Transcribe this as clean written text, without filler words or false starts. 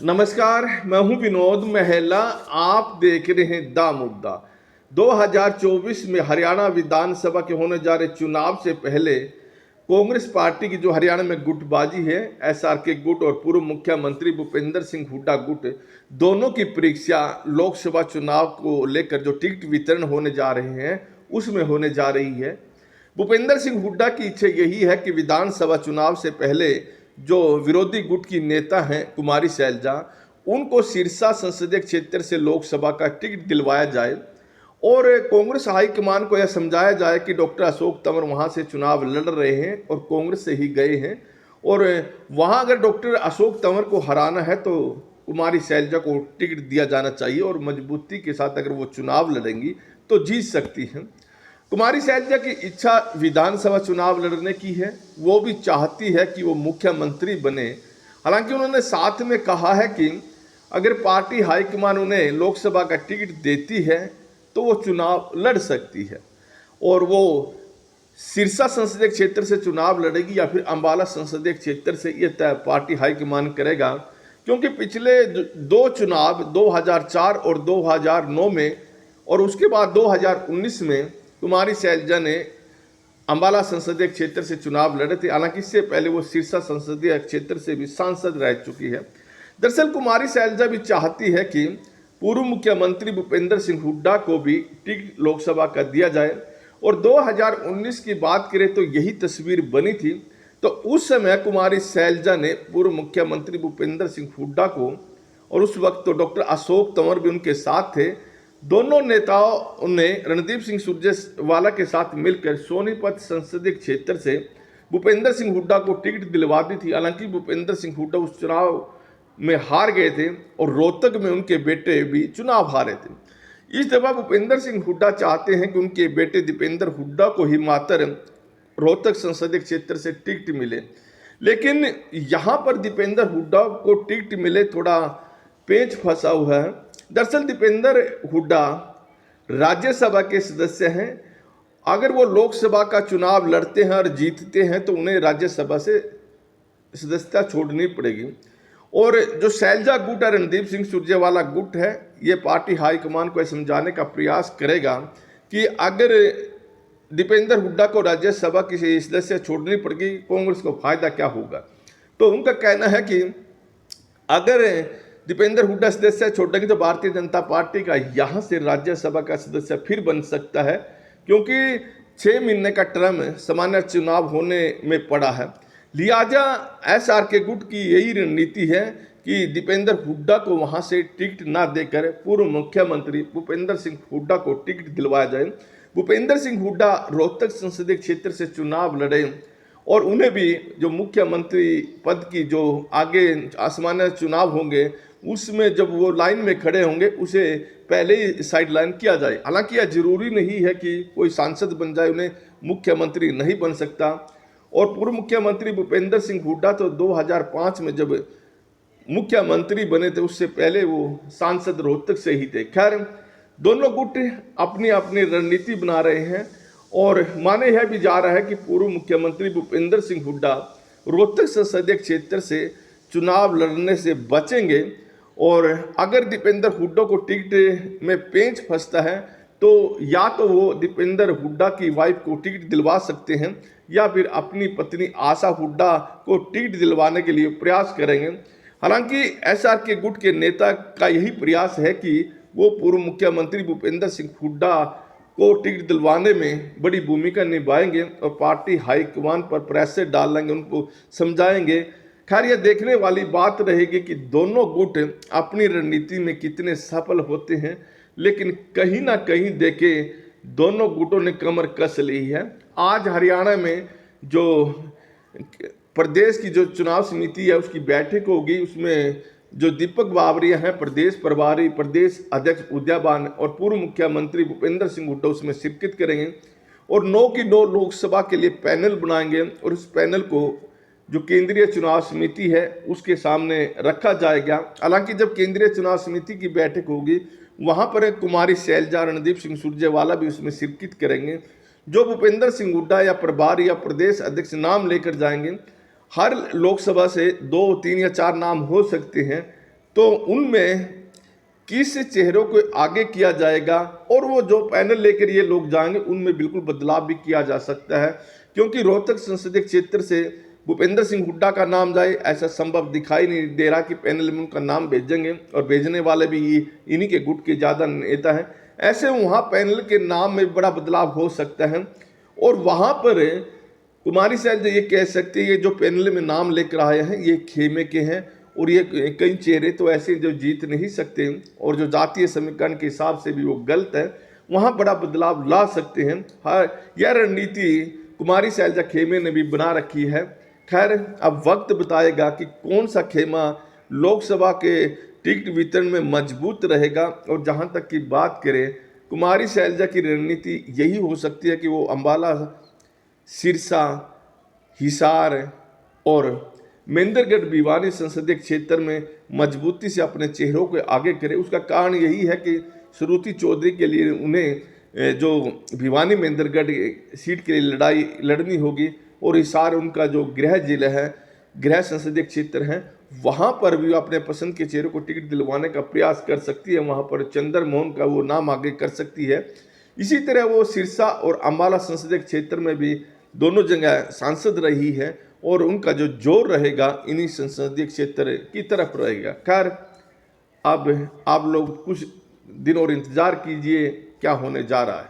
नमस्कार, मैं हूं विनोद मेहला। आप देख रहे हैं दा मुद्दा। 2024 में हरियाणा विधानसभा के होने जा रहे चुनाव से पहले कांग्रेस पार्टी की जो हरियाणा में गुटबाजी है, एसआरके गुट और पूर्व मुख्यमंत्री भूपेंद्र सिंह हुड्डा गुट, दोनों की परीक्षा लोकसभा चुनाव को लेकर जो टिकट वितरण होने जा रहे हैं उसमें होने जा रही है। भूपेंद्र सिंह हुड्डा की इच्छा यही है कि विधानसभा चुनाव से पहले जो विरोधी गुट की नेता हैं कुमारी शैलजा, उनको सिरसा संसदीय क्षेत्र से लोकसभा का टिकट दिलवाया जाए और कांग्रेस हाईकमान को यह समझाया जाए कि डॉक्टर अशोक तंवर वहां से चुनाव लड़ रहे हैं और कांग्रेस से ही गए हैं और वहां अगर डॉक्टर अशोक तंवर को हराना है तो कुमारी शैलजा को टिकट दिया जाना चाहिए और मजबूती के साथ अगर वो चुनाव लड़ेंगी तो जीत सकती हैं। कुमारी शैलजा की इच्छा विधानसभा चुनाव लड़ने की है। वो भी चाहती है कि वो मुख्यमंत्री बने। हालांकि उन्होंने साथ में कहा है कि अगर पार्टी हाईकमान उन्हें लोकसभा का टिकट देती है तो वो चुनाव लड़ सकती है और वो सिरसा संसदीय क्षेत्र से चुनाव लड़ेगी या फिर अंबाला संसदीय क्षेत्र से, ये तय पार्टी हाईकमान करेगा। क्योंकि पिछले दो चुनाव 2004 और 2009 में और उसके बाद 2019 में कुमारी शैलजा ने अंबाला संसदीय क्षेत्र से चुनाव लड़े थे। हालांकि इससे पहले वो सिरसा संसदीय क्षेत्र से भी सांसद रह चुकी है। दरअसल कुमारी शैलजा भी चाहती है कि पूर्व मुख्यमंत्री भूपेंद्र सिंह हुड्डा को भी टिकट लोकसभा का दिया जाए और 2019 की बात करें तो यही तस्वीर बनी थी। तो उस समय कुमारी शैलजा ने पूर्व मुख्यमंत्री भूपेंद्र सिंह हुड्डा को, और उस वक्त तो डॉक्टर अशोक तंवर भी उनके साथ थे, दोनों नेताओं ने रणदीप सिंह सुरजेवाला के साथ मिलकर सोनीपत संसदीय क्षेत्र से भूपेंद्र सिंह हुड्डा को टिकट दिलवा दी थी। हालांकि भूपेंद्र सिंह हुड्डा उस चुनाव में हार गए थे और रोहतक में उनके बेटे भी चुनाव हारे थे। इस दफा भूपेंद्र सिंह हुड्डा चाहते हैं कि उनके बेटे दीपेंद्र हुड्डा को ही मात्र रोहतक संसदीय क्षेत्र से टिकट मिले, लेकिन यहाँ पर दीपेंद्र हुड्डा को टिकट मिले थोड़ा पेच फंसा हुआ है। दरअसल दीपेंद्र हुड्डा राज्यसभा के सदस्य हैं। अगर वो लोकसभा का चुनाव लड़ते हैं और जीतते हैं तो उन्हें राज्यसभा से सदस्यता छोड़नी पड़ेगी। और जो शैलजा गुट है, रणदीप सिंह सुरजेवाला गुट है, ये पार्टी हाईकमान को समझाने का प्रयास करेगा कि अगर दीपेंद्र हुड्डा को राज्यसभा की सदस्य छोड़नी पड़ेगी, कांग्रेस को फायदा क्या होगा। तो उनका कहना है कि अगर दीपेंद्र हुड्डा सदस्य छोड़ेंगे तो भारतीय जनता पार्टी का यहाँ से राज्यसभा का सदस्य फिर बन सकता है, क्योंकि 6 महीने का टर्म सामान्य चुनाव होने में पड़ा है। लिहाजा एसआरके गुट की यही रणनीति है कि दीपेंद्र हुड्डा को वहाँ से टिकट ना देकर पूर्व मुख्यमंत्री भूपेंद्र सिंह हुड्डा को टिकट दिलवाया जाए। भूपेंद्र सिंह हुड्डा रोहतक संसदीय क्षेत्र से चुनाव लड़े और उन्हें भी जो मुख्यमंत्री पद की जो आगे सामान्य चुनाव होंगे उसमें जब वो लाइन में खड़े होंगे उसे पहले ही साइड लाइन किया जाए। हालांकि यह जरूरी नहीं है कि कोई सांसद बन जाए, उन्हें मुख्यमंत्री नहीं बन सकता। और पूर्व मुख्यमंत्री भूपेंद्र सिंह हुड्डा तो 2005 में जब मुख्यमंत्री बने थे उससे पहले वो सांसद रोहतक से ही थे। खैर, दोनों गुट अपनी अपनी रणनीति बना रहे हैं और माने यह भी जा रहा है कि पूर्व मुख्यमंत्री भूपेंद्र सिंह हुड्डा रोहतक संसदीय क्षेत्र से चुनाव लड़ने से बचेंगे और अगर दीपेंद्र हुड्डा को टिकट में पेंच फंसता है तो या तो वो दीपेंद्र हुड्डा की वाइफ को टिकट दिलवा सकते हैं या फिर अपनी पत्नी आशा हुड्डा को टिकट दिलवाने के लिए प्रयास करेंगे। हालांकि एसआरके गुट के नेता का यही प्रयास है कि वो पूर्व मुख्यमंत्री भूपेंद्र सिंह हुड्डा को टिकट दिलवाने में बड़ी भूमिका निभाएंगे और पार्टी हाईकमान पर प्रेशर डालेंगे, उनको समझाएंगे। खैर, यह देखने वाली बात रहेगी कि दोनों गुट अपनी रणनीति में कितने सफल होते हैं, लेकिन कहीं ना कहीं देखे दोनों गुटों ने कमर कस ली है। आज हरियाणा में जो प्रदेश की जो चुनाव समिति है उसकी बैठक होगी, उसमें जो दीपक बावरिया हैं प्रदेश प्रभारी, प्रदेश अध्यक्ष उदयबान और पूर्व मुख्यमंत्री भूपेंद्र सिंह हुड्डा उसमें शिरकत करेंगे और 9 की 9 लोकसभा के लिए पैनल बनाएंगे और उस पैनल को जो केंद्रीय चुनाव समिति है उसके सामने रखा जाएगा। हालांकि जब केंद्रीय चुनाव समिति की बैठक होगी वहां पर कुमारी शैलजा, रणदीप सिंह सुरजेवाला भी उसमें शिरकत करेंगे। जो भूपेंद्र सिंह हुड्डा या प्रभारी या प्रदेश अध्यक्ष नाम लेकर जाएंगे, हर लोकसभा से 2, 3 या 4 नाम हो सकते हैं, तो उनमें किस चेहरों को आगे किया जाएगा और वो जो पैनल लेकर ये लोग जाएंगे उनमें बिल्कुल बदलाव भी किया जा सकता है, क्योंकि रोहतक संसदीय क्षेत्र से भूपेंद्र सिंह हुड्डा का नाम जाए ऐसा संभव दिखाई नहीं दे रहा कि पैनल में उनका नाम भेजेंगे, और भेजने वाले भी इन्हीं के गुट के ज़्यादा नेता हैं। ऐसे वहाँ पैनल के नाम में बड़ा बदलाव हो सकता है, और वहाँ पर कुमारी सैलजा ये कह सकती है जो पैनल में नाम लेकर आए हैं ये खेमे के हैं, और ये कई चेहरे तो ऐसे जो जीत नहीं सकते, और जो जातीय समीकरण के हिसाब से भी वो गलत है, वहाँ बड़ा बदलाव ला सकते हैं। हाँ, यह रणनीति कुमारी सैलजा खेमे ने भी बना रखी है। खैर, अब वक्त बताएगा कि कौन सा खेमा लोकसभा के टिकट वितरण में मजबूत रहेगा। और जहाँ तक की बात करें कुमारी सैलजा की रणनीति यही हो सकती है कि वो अंबाला, सिरसा, हिसार और महेंद्रगढ़ भिवानी संसदीय क्षेत्र में मजबूती से अपने चेहरों को आगे करे। उसका कारण यही है कि श्रुति चौधरी के लिए उन्हें जो भिवानी महेंद्रगढ़ सीट के लिए लड़ाई लड़नी होगी, और हिसार उनका जो गृह जिला है, गृह संसदीय क्षेत्र है, वहाँ पर भी अपने पसंद के चेहरों को टिकट दिलवाने का प्रयास कर सकती है। वहाँ पर चंद्र मोहन का वो नाम आगे कर सकती है। इसी तरह वो सिरसा और अम्बाला संसदीय क्षेत्र में भी दोनों जगह सांसद रही है, और उनका जो जोर रहेगा इन्हीं संसदीय क्षेत्र की तरफ रहेगा। खैर, अब आप लोग कुछ दिन और इंतजार कीजिए क्या होने जा रहा है।